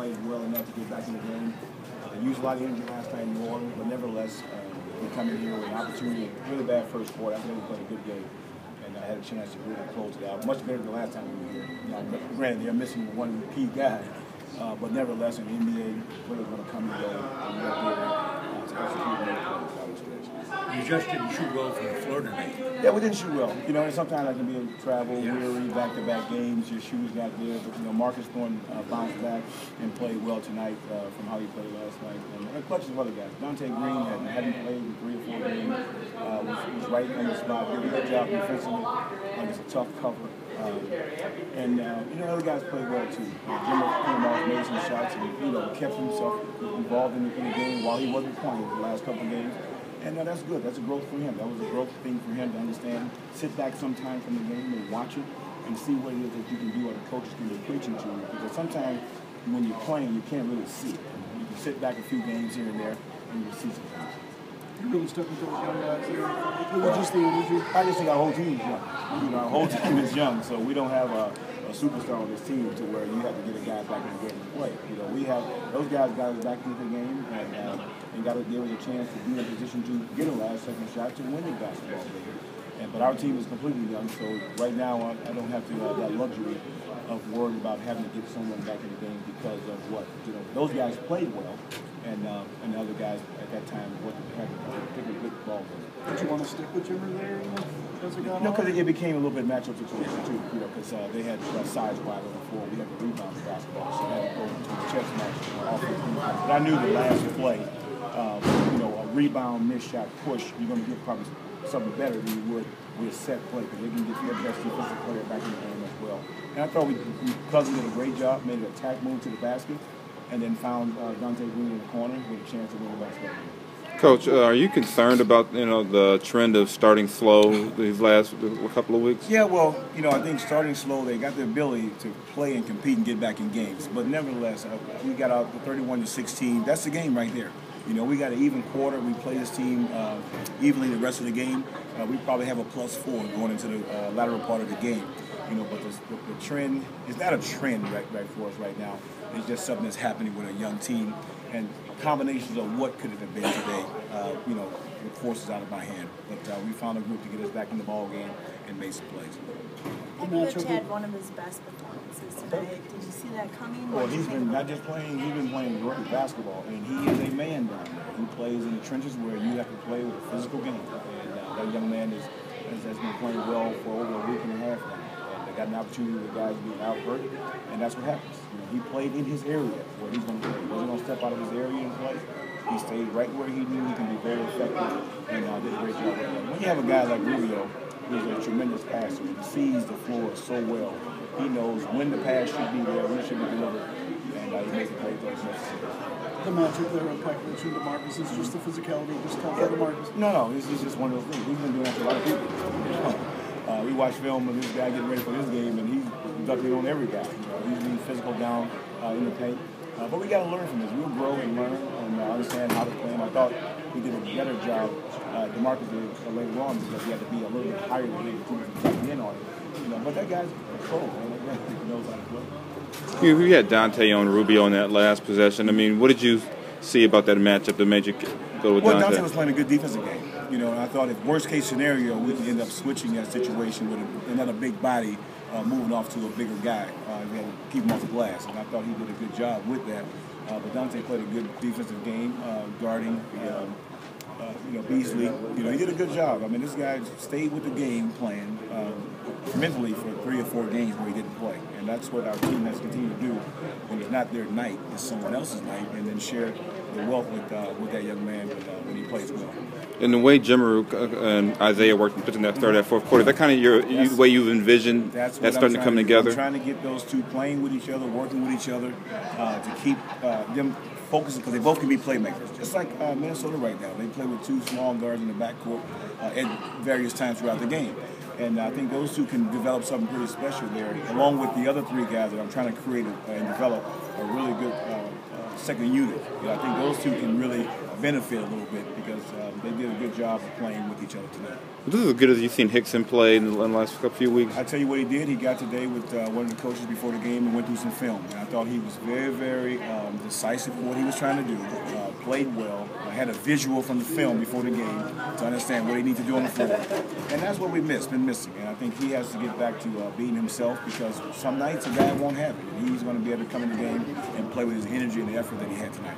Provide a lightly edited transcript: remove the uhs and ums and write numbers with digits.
played well enough to get back in the game. Used a lot of energy last night in New Orleans, but nevertheless, we come in here with an opportunity. Really bad first quarter. I think we played a good game, and I had a chance to really close it out. Much better than the last time we were here. Now, granted, they're missing one key guy, but nevertheless, in the NBA, players going to come and go, and we're here to execute and make plays down the stretch. You just didn't shoot well from the floor tonight. Yeah, we didn't shoot well. You know, and sometimes I can be in travel, weary, back-to-back games. Your shoes got there, but you know, Marcus Thornton bounced back and played well tonight from how he played last night. And a clutch of other guys. Dante Green hadn't played in 3 or 4 games. Was right on the spot, did a good job defensively. It's a tough cover. And you know, other guys played well too. Jimmy came off, made some shots, and you know, kept himself involved in the game while he wasn't playing the last couple of games. And that's good. That's a growth for him. That was a growth thing for him to understand. Sit back sometime from the game and watch it and see what it is that you can do or the coaches can be preaching to you. Because sometimes when you're playing, you can't really see it. You can sit back a few games here and there and you'll see some things. You really stuck with those young guys here. What would you think? I just think our whole team is young. You know, our whole team is young, so we don't have a superstar on this team to where you have to get a guy back in the game to play. You know, we have those guys got us back into the game and got to give us a chance to be in a position to get a last second shot to win the basketball game. But our team is completely young, so right now I don't have to that luxury of worrying about having to get someone back in the game because of what, you know, those guys played well, and the other guys at that time wasn't having a particularly good ball game. Did you want to stick with Jimmer there as it got on? No, because it became a little bit matchup situation too, you know, because they had size wide on the floor. We had to rebound the basketball, so I had to go into a chess match offense. But I knew the last play, you know, a rebound, miss shot, push, you're going to get probably something better than you would with a set play, because they can get their best defensive player back in the game as well. And I thought Cousins did a great job, made an attack move to the basket, and then found Dante Green in the corner with a chance to win the basketball game. Coach, are you concerned about, you know, the trend of starting slow these last couple of weeks? Yeah, well, you know, I think starting slow, they got the ability to play and compete and get back in games. But nevertheless, we got out the 31-16. That's the game right there. You know, we got an even quarter. We play this team evenly the rest of the game. We probably have a +4 going into the lateral part of the game. You know, but the trend is not a trend right for us right now. It's just something that's happening with a young team, and combinations of what could it have been today, you know, the forces out of my hand. But we found a group to get us back in the ball game and made some plays. Mitch had one of his best performances tonight. Did you see that coming? Well, he's been not just playing, he's been playing rugby basketball, and he is a man down there. He plays in the trenches where you have to play with a physical game. And that young man has been playing well for over a week and a half now. They got an opportunity with guys being out hurt, and that's what happens. You know, he played in his area where he's going to play. He wasn't going to step out of his area and play. He stayed right where he knew he can be very effective, and did a great job with that. When you have a guy like Rubio, who's a tremendous passer, he sees the floor so well. He knows when the pass should be there, when it should be delivered, and he makes a great throw necessary. The matchup there with Pekovic and DeMarcus is just the physicality, just tough for DeMarcus. No, this is just one of those things. We've been doing that to a lot of people. You know? We watch film of this guy getting ready for this game, and he's ducking on every guy. You know, he's being physical down in the paint. But we got to learn from this. We'll grow and learn and understand how to play him. I thought we did a better job. DeMarcus did later on because he had to be a little bit higher than he was to in on it. You know, but that guy's control, man. That guy knows how to play. You had Dante on Rubio in that last possession. I mean, what did you see about that matchup that made you go with Dante? Well, Dante was playing a good defensive game. You know, and I thought if worst case scenario, we could end up switching that situation with another big body moving off to a bigger guy. We had to keep him off the glass, and I thought he did a good job with that. But Dante played a good defensive game, guarding, you know, Beasley. You know, he did a good job. I mean, this guy stayed with the game plan mentally for 3 or 4 games where he didn't play. And that's what our team has continued to do when it's not their night, it's someone else's night, and then share the wealth with that young man when he plays well. And the way Jimmer and Isaiah worked in that third, that fourth quarter, that kind of the way you've envisioned that starting to come together? I'm trying to get those two playing with each other, working with each other, to keep them focusing, because they both can be playmakers. Just like Minnesota right now. They play with 2 small guards in the backcourt at various times throughout the game. And I think those two can develop something pretty special there, along with the other 3 guys that I'm trying to create and develop a really good second unit. I think those two can really benefit a little bit because they did a good job of playing with each other tonight. This is as good as you've seen Hickson play in the last few weeks. I tell you what he did. He got today with one of the coaches before the game and went through some film. And I thought he was very, very decisive in what he was trying to do. Played well. Had a visual from the film before the game to understand what he needs to do on the floor. And that's what we've been missing. And I think he has to get back to being himself because some nights a guy won't have it. And he's going to be able to come in the game and play with his energy and the effort that he had tonight.